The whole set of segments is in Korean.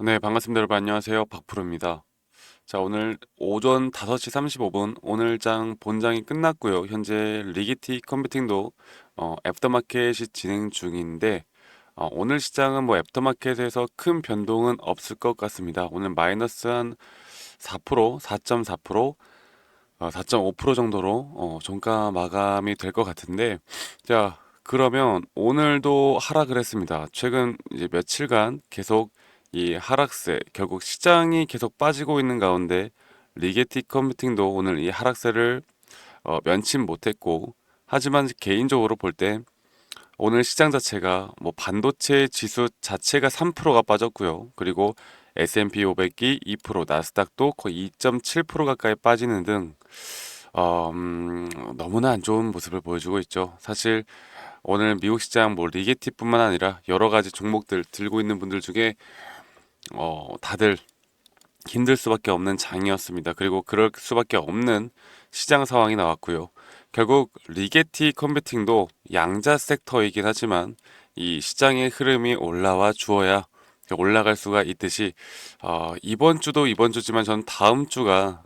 네, 반갑습니다. 여러분 안녕하세요. 박프로입니다. 자, 오늘 오전 5시 35분 오늘장 본장이 끝났고요. 현재 리기티 컴퓨팅도 애프터마켓이 진행 중인데 오늘 시장은 뭐 애프터마켓에서 큰 변동은 없을 것 같습니다. 오늘 마이너스 한 4%, 4.4%, 4.5% 정도로 종가 마감이 될 것 같은데 자, 그러면 오늘도 하락을 했습니다. 최근 이제 며칠간 계속 이 하락세, 결국 시장이 계속 빠지고 있는 가운데 리게티 컴퓨팅도 오늘 이 하락세를 면치 못했고, 하지만 개인적으로 볼 때 오늘 시장 자체가 뭐 반도체 지수 자체가 3%가 빠졌고요. 그리고 S&P 500이 2%, 나스닥도 거의 2.7% 가까이 빠지는 등 너무나 안 좋은 모습을 보여주고 있죠. 사실 오늘 미국 시장 뭐 리게티뿐만 아니라 여러 가지 종목들 들고 있는 분들 중에 다들 힘들 수밖에 없는 장이었습니다. 그리고 그럴 수밖에 없는 시장 상황이 나왔고요. 결국 리게티 컴퓨팅도 양자 섹터이긴 하지만 이 시장의 흐름이 올라와 주어야 올라갈 수가 있듯이 이번 주도 이번 주지만 전 다음 주가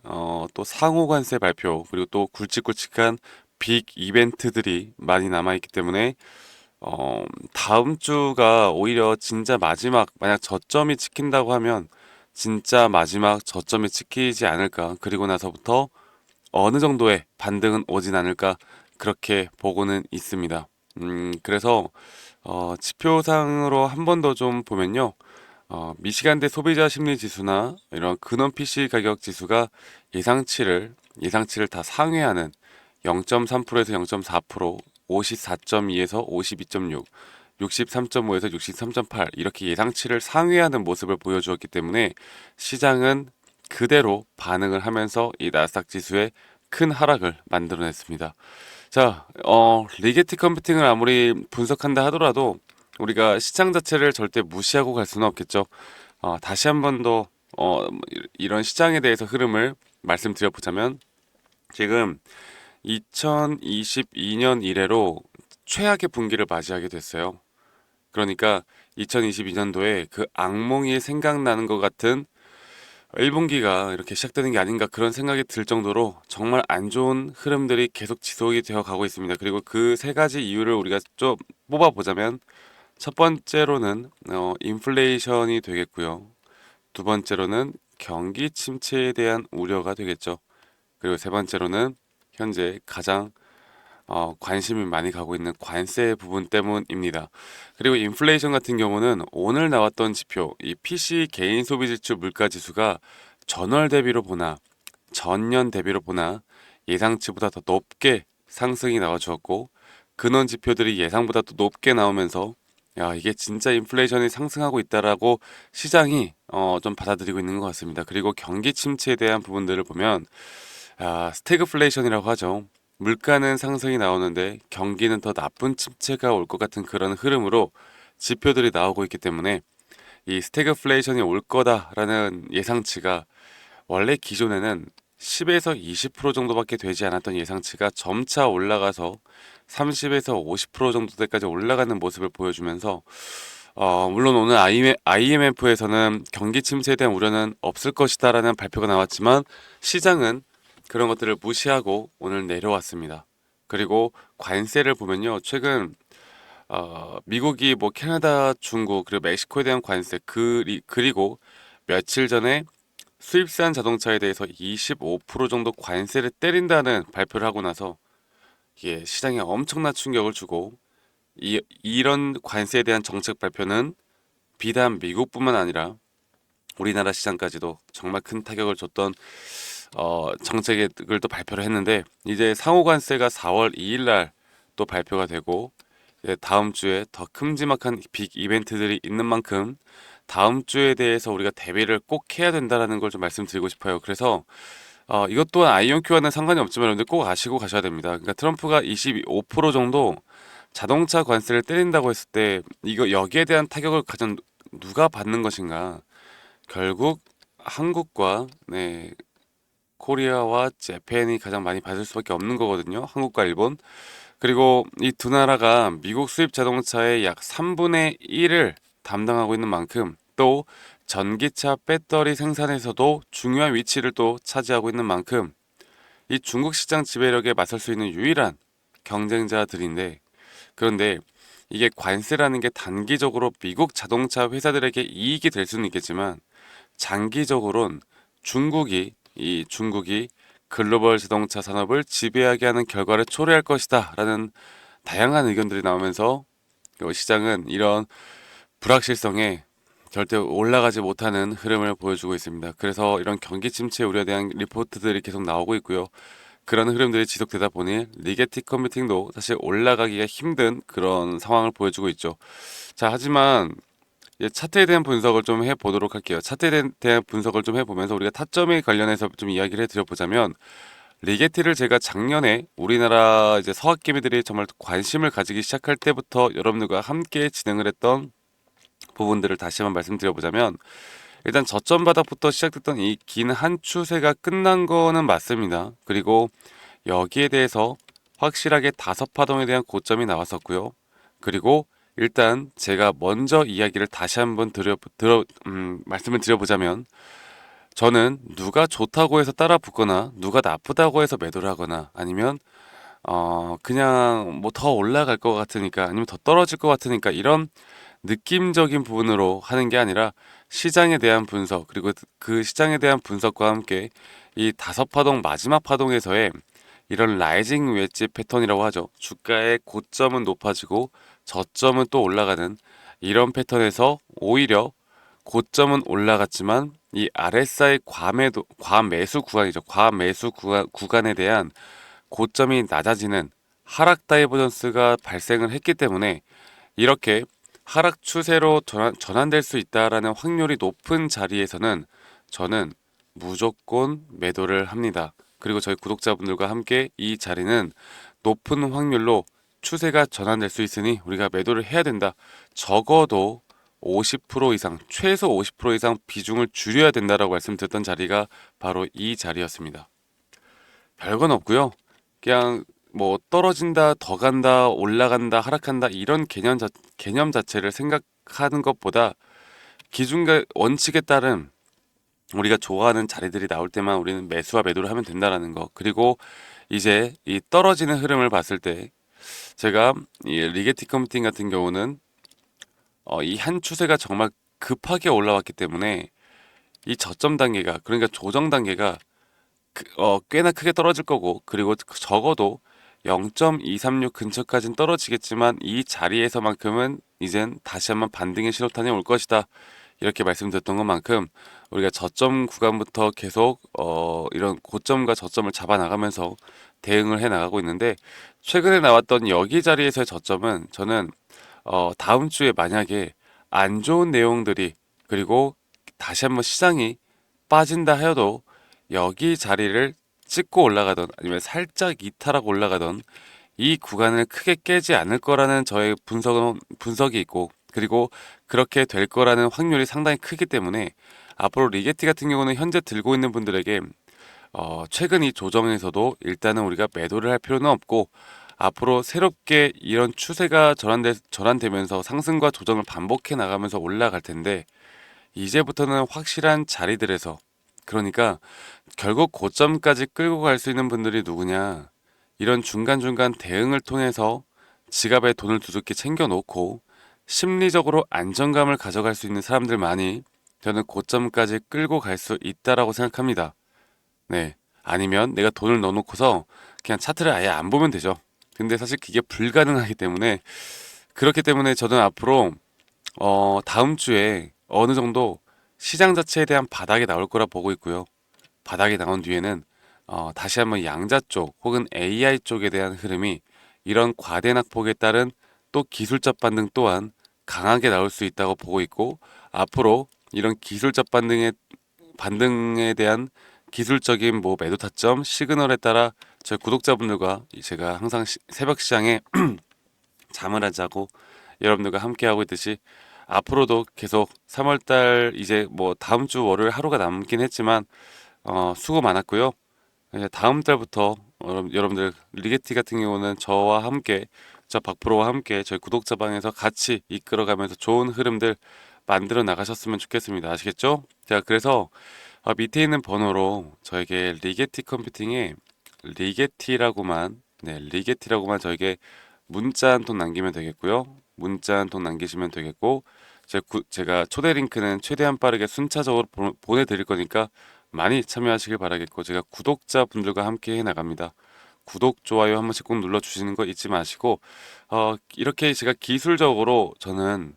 또 상호 관세 발표 그리고 또 굵직굵직한 빅 이벤트들이 많이 남아 있기 때문에 다음 주가 오히려 진짜 마지막, 만약 저점이 찍힌다고 하면 진짜 마지막 저점이 찍히지 않을까. 그리고 나서부터 어느 정도의 반등은 오진 않을까. 그렇게 보고는 있습니다. 그래서 지표상으로 한 번 더 좀 보면요. 미시간대 소비자 심리 지수나 이런 근원 PC 가격 지수가 예상치를 다 상회하는 0.3%에서 0.4%, 54.2에서 52.6, 63.5에서 63.8 이렇게 예상치를 상회하는 모습을 보여주었기 때문에 시장은 그대로 반응을 하면서 이 나스닥 지수의 큰 하락을 만들어냈습니다. 자, 리게티 컴퓨팅을 아무리 분석한다 하더라도 우리가 시장 자체를 절대 무시하고 갈 수는 없겠죠. 다시 한 번 더 이런 시장에 대해서 흐름을 말씀드려보자면 지금 2022년 이래로 최악의 분기를 맞이하게 됐어요. 그러니까 2022년도에 그 악몽이 생각나는 것 같은 1분기가 이렇게 시작되는 게 아닌가 그런 생각이 들 정도로 정말 안 좋은 흐름들이 계속 지속이 되어 가고 있습니다. 그리고 그 세 가지 이유를 우리가 좀 뽑아보자면 첫 번째로는 인플레이션이 되겠고요. 두 번째로는 경기 침체에 대한 우려가 되겠죠. 그리고 세 번째로는 현재 가장 관심이 많이 가고 있는 관세 부분 때문입니다. 그리고 인플레이션 같은 경우는 오늘 나왔던 지표, 이 PC 개인 소비 지출 물가 지수가 전월 대비로 보나 전년 대비로 보나 예상치보다 더 높게 상승이 나와 주었고 근원 지표들이 예상보다 더 높게 나오면서 야, 이게 진짜 인플레이션이 상승하고 있다라고 시장이 좀 받아들이고 있는 것 같습니다. 그리고 경기 침체에 대한 부분들을 보면 스태그플레이션이라고 하죠. 물가는 상승이 나오는데 경기는 더 나쁜 침체가 올 것 같은 그런 흐름으로 지표들이 나오고 있기 때문에 이 스태그플레이션이 올 거다라는 예상치가 원래 기존에는 10에서 20% 정도밖에 되지 않았던 예상치가 점차 올라가서 30에서 50% 정도까지 올라가는 모습을 보여주면서 물론 오늘 IMF에서는 경기 침체에 대한 우려는 없을 것이다라는 발표가 나왔지만 시장은 그런 것들을 무시하고 오늘 내려왔습니다. 그리고 관세를 보면요. 최근 미국이 뭐 캐나다, 중국 그리고 멕시코에 대한 관세 그리고 며칠 전에 수입산 자동차에 대해서 25% 정도 관세를 때린다는 발표를 하고 나서 이게 시장에 엄청난 충격을 주고 이런 관세에 대한 정책 발표는 비단 미국뿐만 아니라 우리나라 시장까지도 정말 큰 타격을 줬던 정책을 또 발표를 했는데 이제 상호 관세가 4월 2일 날 또 발표가 되고 이제 다음 주에 더 큼지막한 빅 이벤트들이 있는 만큼 다음 주에 대해서 우리가 대비를 꼭 해야 된다라는 걸 좀 말씀드리고 싶어요. 그래서 이것 또한 아이온큐와는 상관이 없지만 여러분들 꼭 아시고 가셔야 됩니다. 그러니까 트럼프가 25% 정도 자동차 관세를 때린다고 했을 때 이거 여기에 대한 타격을 가장 누가 받는 것인가? 결국 한국과 코리아와 재팬이 가장 많이 받을 수밖에 없는 거거든요. 한국과 일본. 그리고 이 두 나라가 미국 수입 자동차의 약 3분의 1을 담당하고 있는 만큼 또 전기차 배터리 생산에서도 중요한 위치를 또 차지하고 있는 만큼 이 중국 시장 지배력에 맞설 수 있는 유일한 경쟁자들인데, 그런데 이게 관세라는 게 단기적으로 미국 자동차 회사들에게 이익이 될 수는 있겠지만 장기적으로는 중국이 글로벌 자동차 산업을 지배하게 하는 결과를 초래할 것이다 라는 다양한 의견들이 나오면서 시장은 이런 불확실성에 절대 올라가지 못하는 흐름을 보여주고 있습니다. 그래서 이런 경기 침체 우려에 대한 리포트들이 계속 나오고 있고요. 그런 흐름들이 지속되다 보니 리게틱 컴퓨팅도 사실 올라가기가 힘든 그런 상황을 보여주고 있죠. 자, 하지만 차트에 대한 분석을 좀 해보도록 할게요. 차트에 대한 분석을 좀 해보면서 우리가 타점에 관련해서 좀 이야기를 해드려보자면, 리게티를 제가 작년에 우리나라 이제 서학개미들이 정말 관심을 가지기 시작할 때부터 여러분들과 함께 진행을 했던 부분들을 다시 한번 말씀드려보자면, 일단 저점 바닥부터 시작됐던 이 긴 한 추세가 끝난 거는 맞습니다. 그리고 여기에 대해서 확실하게 다섯 파동에 대한 고점이 나왔었고요. 그리고 일단 제가 먼저 이야기를 다시 한번 말씀을 드려보자면, 저는 누가 좋다고 해서 따라 붙거나 누가 나쁘다고 해서 매도를 하거나 아니면 그냥 뭐 더 올라갈 것 같으니까 아니면 더 떨어질 것 같으니까 이런 느낌적인 부분으로 하는 게 아니라 시장에 대한 분석, 그리고 그 시장에 대한 분석과 함께 이 다섯 파동 마지막 파동에서의 이런 라이징 웨지 패턴이라고 하죠. 주가의 고점은 높아지고 저점은 또 올라가는 이런 패턴에서 오히려 고점은 올라갔지만 이 RSI 과매수 구간이죠. 구간에 대한 고점이 낮아지는 하락 다이버전스가 발생을 했기 때문에 이렇게 하락 추세로 전환될 수 있다라는 확률이 높은 자리에서는 저는 무조건 매도를 합니다. 그리고 저희 구독자분들과 함께 이 자리는 높은 확률로 추세가 전환될 수 있으니 우리가 매도를 해야 된다. 적어도 50% 이상, 최소 50% 이상 비중을 줄여야 된다라고 말씀드렸던 자리가 바로 이 자리였습니다. 별건 없고요. 그냥 뭐 떨어진다, 더 간다, 올라간다, 하락한다 이런 개념 자체를 생각하는 것보다 기준과 원칙에 따른 우리가 좋아하는 자리들이 나올 때만 우리는 매수와 매도를 하면 된다라는 거. 그리고 이제 이 떨어지는 흐름을 봤을 때 제가 이 리게티 컴퓨팅 같은 경우는 이 한 추세가 정말 급하게 올라왔기 때문에 이 저점 단계가, 그러니까 조정 단계가 꽤나 크게 떨어질 거고, 그리고 적어도 0.236 근처까지는 떨어지겠지만 이 자리에서만큼은 이젠 다시 한번 반등의 신호탄이 올 것이다. 이렇게 말씀드렸던 것만큼 우리가 저점 구간부터 계속 이런 고점과 저점을 잡아 나가면서 대응을 해 나가고 있는데, 최근에 나왔던 여기 자리에서의 저점은 저는 다음 주에 만약에 안 좋은 내용들이, 그리고 다시 한번 시장이 빠진다 하여도 여기 자리를 찍고 올라가던 아니면 살짝 이탈하고 올라가던 이 구간을 크게 깨지 않을 거라는 저의 분석이 있고, 그리고 그렇게 될 거라는 확률이 상당히 크기 때문에 앞으로 리게티 같은 경우는 현재 들고 있는 분들에게 최근 이 조정에서도 일단은 우리가 매도를 할 필요는 없고, 앞으로 새롭게 이런 추세가 전환되면서 상승과 조정을 반복해 나가면서 올라갈 텐데, 이제부터는 확실한 자리들에서, 그러니까 결국 고점까지 끌고 갈 수 있는 분들이 누구냐, 이런 중간중간 대응을 통해서 지갑에 돈을 두둑히 챙겨놓고 심리적으로 안정감을 가져갈 수 있는 사람들만이 저는 고점까지 끌고 갈 수 있다라고 생각합니다. 네. 아니면 내가 돈을 넣어놓고서 그냥 차트를 아예 안 보면 되죠. 근데 사실 그게 불가능하기 때문에, 그렇기 때문에 저는 앞으로 다음 주에 어느 정도 시장 자체에 대한 바닥이 나올 거라 보고 있고요. 바닥이 나온 뒤에는 다시 한번 양자 쪽 혹은 AI 쪽에 대한 흐름이 이런 과대 낙폭에 따른 또 기술적 반등 또한 강하게 나올 수 있다고 보고 있고, 앞으로 이런 기술적 반등에 대한 기술적인 뭐 매도 타점, 시그널에 따라 저희 구독자분들과 제가 항상 새벽 시장에 잠을 안 자고 여러분들과 함께 하고 있듯이 앞으로도 계속 3월달 이제 뭐 다음 주 월요일 하루가 남긴 했지만 수고 많았고요. 이제 다음 달부터 여러분들 리게티 같은 경우는 저와 함께, 저 박프로와 함께 저희 구독자 방에서 같이 이끌어가면서 좋은 흐름들 만들어 나가셨으면 좋겠습니다. 아시겠죠? 자, 그래서 밑에 있는 번호로 저에게 리게티 컴퓨팅에 리게티라고만 저에게 문자 한 통 남기면 되겠고요. 문자 한 통 남기시면 되겠고, 제가 초대 링크는 최대한 빠르게 순차적으로 보내드릴 거니까 많이 참여하시길 바라겠고, 제가 구독자분들과 함께 해 나갑니다. 구독, 좋아요 한 번씩 꼭 눌러주시는 거 잊지 마시고, 이렇게 제가 기술적으로 저는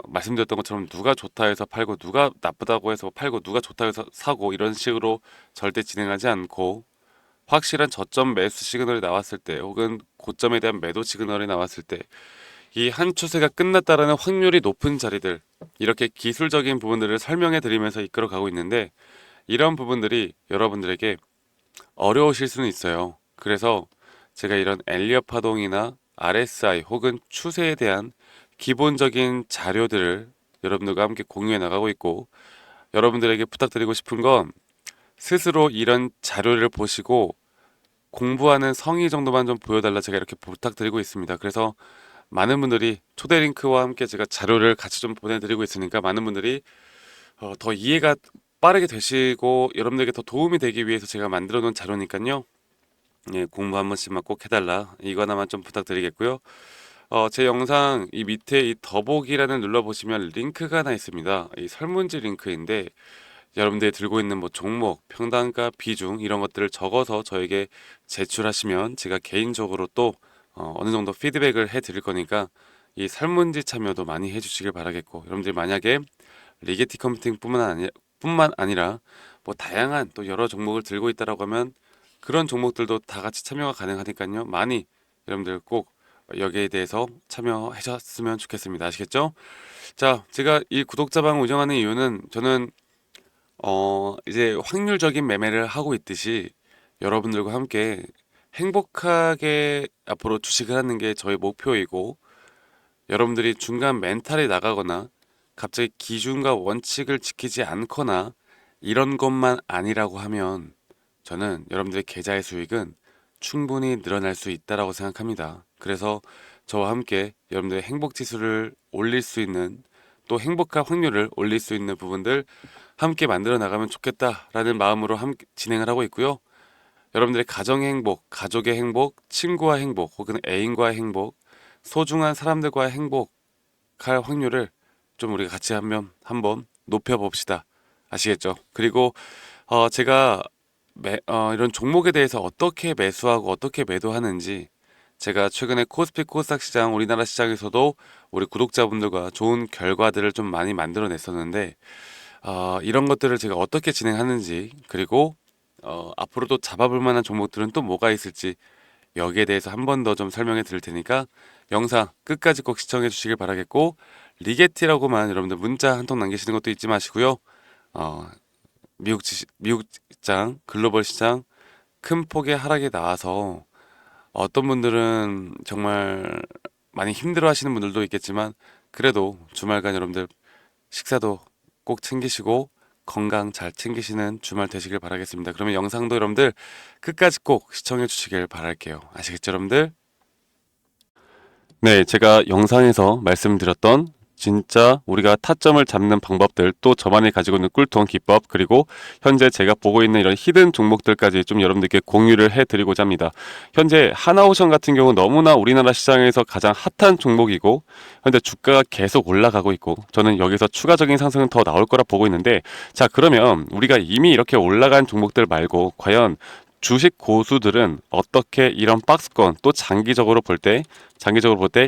말씀드렸던 것처럼 누가 좋다 해서 팔고 누가 나쁘다고 해서 팔고 누가 좋다 해서 사고 이런 식으로 절대 진행하지 않고, 확실한 저점 매수 시그널이 나왔을 때 혹은 고점에 대한 매도 시그널이 나왔을 때 이 한 추세가 끝났다라는 확률이 높은 자리들, 이렇게 기술적인 부분들을 설명해 드리면서 이끌어 가고 있는데, 이런 부분들이 여러분들에게 어려우실 수는 있어요. 그래서 제가 이런 엘리엇 파동이나 RSI 혹은 추세에 대한 기본적인 자료들을 여러분들과 함께 공유해 나가고 있고, 여러분들에게 부탁드리고 싶은 건 스스로 이런 자료를 보시고 공부하는 성의 정도만 좀 보여달라, 제가 이렇게 부탁드리고 있습니다. 그래서 많은 분들이 초대 링크와 함께 제가 자료를 같이 좀 보내드리고 있으니까, 많은 분들이 더 이해가 빠르게 되시고 여러분들에게 더 도움이 되기 위해서 제가 만들어 놓은 자료니까요. 예, 공부 한 번씩만 꼭 해달라, 이거 하나만 좀 부탁드리겠고요. 제 영상 이 밑에 이 더보기란을 눌러보시면 링크가 하나 있습니다. 이 설문지 링크인데, 여러분들이 들고 있는 뭐 종목, 평단가, 비중 이런 것들을 적어서 저에게 제출하시면 제가 개인적으로 또 어느 정도 피드백을 해 드릴 거니까 이 설문지 참여도 많이 해주시길 바라겠고, 여러분들이 만약에 리게티 컴퓨팅 뿐만 아니라 뭐 다양한 또 여러 종목을 들고 있다라고 하면 그런 종목들도 다 같이 참여가 가능하니까요. 많이 여러분들 꼭 여기에 대해서 참여하셨으면 좋겠습니다. 아시겠죠? 자, 제가 이 구독자방 운영하는 이유는, 저는 이제 확률적인 매매를 하고 있듯이 여러분들과 함께 행복하게 앞으로 주식을 하는 게 저의 목표이고, 여러분들이 중간 멘탈이 나가거나 갑자기 기준과 원칙을 지키지 않거나 이런 것만 아니라고 하면, 저는 여러분들의 계좌의 수익은 충분히 늘어날 수 있다라고 생각합니다. 그래서 저와 함께 여러분들의 행복 지수를 올릴 수 있는, 또 행복한 확률을 올릴 수 있는 부분들 함께 만들어 나가면 좋겠다라는 마음으로 함께 진행을 하고 있고요. 여러분들의 가정의 행복, 가족의 행복, 친구와 행복, 혹은 애인과의 행복, 소중한 사람들과의 행복할 확률을 좀 우리가 같이 한번 높여봅시다. 아시겠죠? 그리고 제가 이런 종목에 대해서 어떻게 매수하고 어떻게 매도하는지, 제가 최근에 코스피 코스닥 시장, 우리나라 시장에서도 우리 구독자분들과 좋은 결과들을 좀 많이 만들어냈었는데, 이런 것들을 제가 어떻게 진행하는지, 그리고 앞으로도 잡아볼 만한 종목들은 또 뭐가 있을지, 여기에 대해서 한 번 더 좀 설명해 드릴 테니까 영상 끝까지 꼭 시청해 주시길 바라겠고, 리게티라고만 여러분들 문자 한 통 남기시는 것도 잊지 마시고요. 어, 미국 시장, 글로벌 시장 큰 폭의 하락이 나와서 어떤 분들은 정말 많이 힘들어 하시는 분들도 있겠지만, 그래도 주말간 여러분들 식사도 꼭 챙기시고 건강 잘 챙기시는 주말 되시길 바라겠습니다. 그러면 영상도 여러분들 끝까지 꼭 시청해 주시길 바랄게요. 아시겠죠, 여러분들? 네, 제가 영상에서 말씀드렸던 진짜 우리가 타점을 잡는 방법들, 또 저만이 가지고 있는 꿀통 기법, 그리고 현재 제가 보고 있는 이런 히든 종목들까지 좀 여러분들께 공유를 해드리고자 합니다. 현재 하나오션 같은 경우 너무나 우리나라 시장에서 가장 핫한 종목이고, 현재 주가가 계속 올라가고 있고, 저는 여기서 추가적인 상승은 더 나올 거라 보고 있는데, 자, 그러면 우리가 이미 이렇게 올라간 종목들 말고 과연 주식 고수들은 어떻게 이런 박스권, 또 장기적으로 볼 때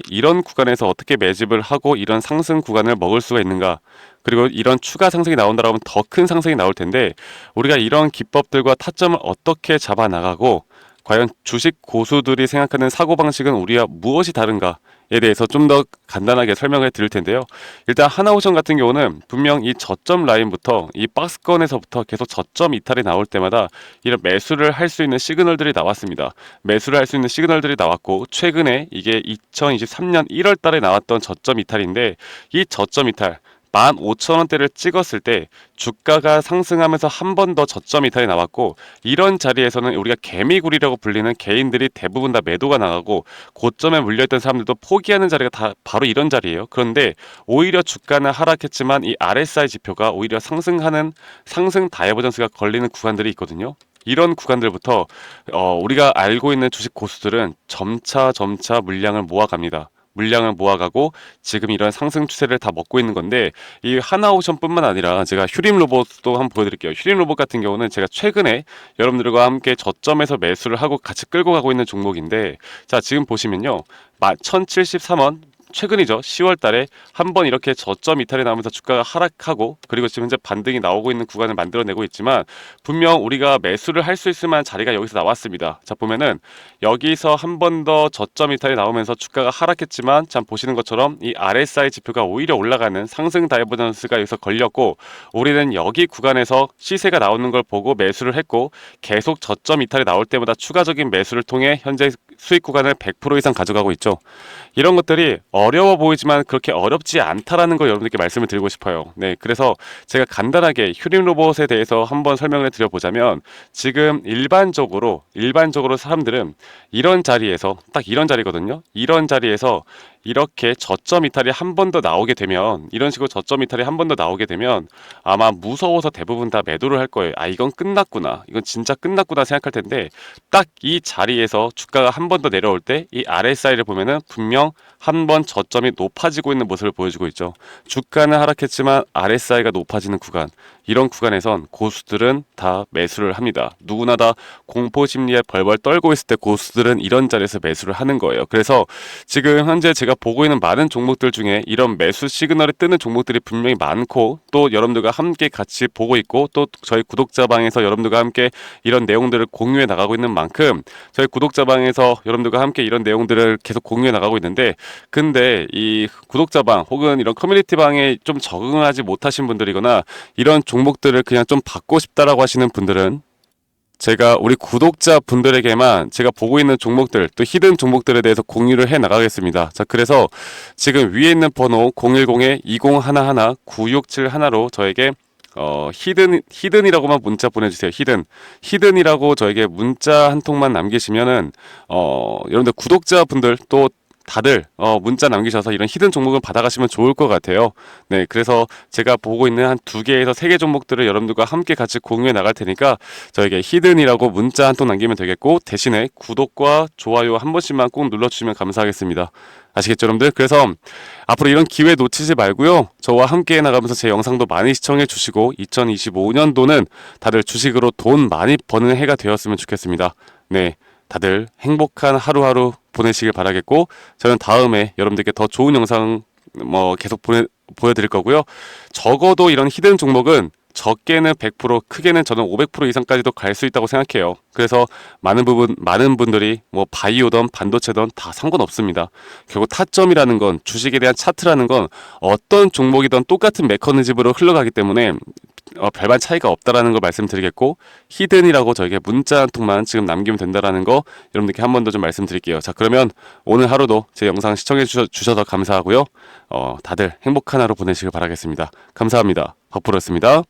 이런 구간에서 어떻게 매집을 하고 이런 상승 구간을 먹을 수가 있는가? 그리고 이런 추가 상승이 나온다고 하면 더 큰 상승이 나올 텐데, 우리가 이런 기법들과 타점을 어떻게 잡아 나가고, 과연 주식 고수들이 생각하는 사고방식은 우리와 무엇이 다른가? 에 대해서 좀 더 간단하게 설명을 드릴 텐데요. 일단 하나오션 같은 경우는 분명 이 저점 라인부터, 이 박스권에서부터 계속 저점 이탈이 나올 때마다 이런 매수를 할 수 있는 시그널들이 나왔습니다. 매수를 할 수 있는 시그널들이 나왔고, 최근에 이게 2023년 1월 달에 나왔던 저점 이탈인데, 이 저점 이탈 15,000원대를 찍었을 때 주가가 상승하면서 한 번 더 저점 이탈이 나왔고, 이런 자리에서는 우리가 개미굴이라고 불리는 개인들이 대부분 다 매도가 나가고 고점에 물려있던 사람들도 포기하는 자리가 다 바로 이런 자리예요. 그런데 오히려 주가는 하락했지만 이 RSI 지표가 오히려 상승하는 상승 다이버전스가 걸리는 구간들이 있거든요. 이런 구간들부터 우리가 알고 있는 주식 고수들은 점차 물량을 모아갑니다. 물량을 모아가고 지금 이런 상승 추세를 다 먹고 있는 건데, 이 하나오션뿐만 아니라 제가 휴림 로봇도 한번 보여드릴게요. 휴림 로봇 같은 경우는 제가 최근에 여러분들과 함께 저점에서 매수를 하고 같이 끌고 가고 있는 종목인데, 자 지금 보시면요, 1073원 최근이죠. 10월 달에 한번 이렇게 저점 이탈이 나오면서 주가가 하락하고, 그리고 지금 현재 반등이 나오고 있는 구간을 만들어내고 있지만, 분명 우리가 매수를 할 수 있을 만한 자리가 여기서 나왔습니다. 자 보면은 여기서 한 번 더 저점 이탈이 나오면서 주가가 하락했지만, 참 보시는 것처럼 이 RSI 지표가 오히려 올라가는 상승 다이버전스가 여기서 걸렸고, 우리는 여기 구간에서 시세가 나오는 걸 보고 매수를 했고, 계속 저점 이탈이 나올 때마다 추가적인 매수를 통해 현재 수익 구간을 100% 이상 가져가고 있죠. 이런 것들이 어려워 보이지만 그렇게 어렵지 않다라는 걸 여러분들께 말씀을 드리고 싶어요. 네, 그래서 제가 간단하게 휴림 로봇에 대해서 한번 설명을 드려보자면, 지금 일반적으로 사람들은 이런 자리에서, 딱 이런 자리거든요. 이런 자리에서 이렇게 저점 이탈이 한 번 더 나오게 되면, 이런 식으로 저점 이탈이 한 번 더 나오게 되면 아마 무서워서 대부분 다 매도를 할 거예요. 아, 이건 끝났구나, 이건 진짜 끝났구나 생각할 텐데, 딱 이 자리에서 주가가 한 번 더 내려올 때 이 RSI를 보면은 분명 한 번 저점이 높아지고 있는 모습을 보여주고 있죠. 주가는 하락했지만 RSI가 높아지는 구간, 이런 구간에선 고수들은 다 매수를 합니다. 누구나 다 공포 심리에 벌벌 떨고 있을 때 고수들은 이런 자리에서 매수를 하는 거예요. 그래서 지금 현재 제가 보고 있는 많은 종목들 중에 이런 매수 시그널이 뜨는 종목들이 분명히 많고, 또 여러분들과 함께 같이 보고 있고, 또 저희 구독자방에서 여러분들과 함께 이런 내용들을 공유해 나가고 있는 만큼, 저희 구독자방에서 여러분들과 함께 이런 내용들을 계속 공유해 나가고 있는데, 근데 이 구독자방 혹은 이런 커뮤니티방에 좀 적응하지 못하신 분들이거나 이런 종목들을 그냥 좀 받고 싶다라고 하시는 분들은, 제가 우리 구독자 분들에게만 제가 보고 있는 종목들, 또 히든 종목들에 대해서 공유를 해 나가겠습니다. 자, 그래서 지금 위에 있는 번호 010-2011-9671로 저에게 히든이라고만 문자 보내주세요. 히든이라고 저에게 문자 한 통만 남기시면은, 여러분들 구독자분들 또 다들 문자 남기셔서 이런 히든 종목을 받아가시면 좋을 것 같아요. 네, 그래서 제가 보고 있는 한 2개에서 3개 종목들을 여러분들과 함께 같이 공유해 나갈 테니까 저에게 히든이라고 문자 한 통 남기면 되겠고, 대신에 구독과 좋아요 한 번씩만 꼭 눌러주시면 감사하겠습니다. 아시겠죠, 여러분들? 그래서 앞으로 이런 기회 놓치지 말고요, 저와 함께 나가면서 제 영상도 많이 시청해 주시고, 2025년도는 다들 주식으로 돈 많이 버는 해가 되었으면 좋겠습니다. 네, 다들 행복한 하루하루 보내시길 바라겠고, 저는 다음에 여러분들께 더 좋은 영상 계속 보여드릴 거고요. 적어도 이런 히든 종목은 적게는 100%, 크게는 저는 500% 이상까지도 갈 수 있다고 생각해요. 그래서 많은 분들이 바이오든 반도체든 다 상관없습니다. 결국 타점이라는 건, 주식에 대한 차트라는 건 어떤 종목이든 똑같은 메커니즘으로 흘러가기 때문에 별반 차이가 없다라는 걸 말씀드리겠고, 히든이라고 저에게 문자 한 통만 지금 남기면 된다라는 거 여러분들께 한 번 더 좀 말씀드릴게요. 자, 그러면 오늘 하루도 제 영상 시청해 주셔서 감사하고요. 다들 행복한 하루 보내시길 바라겠습니다. 감사합니다. 박프로였습니다.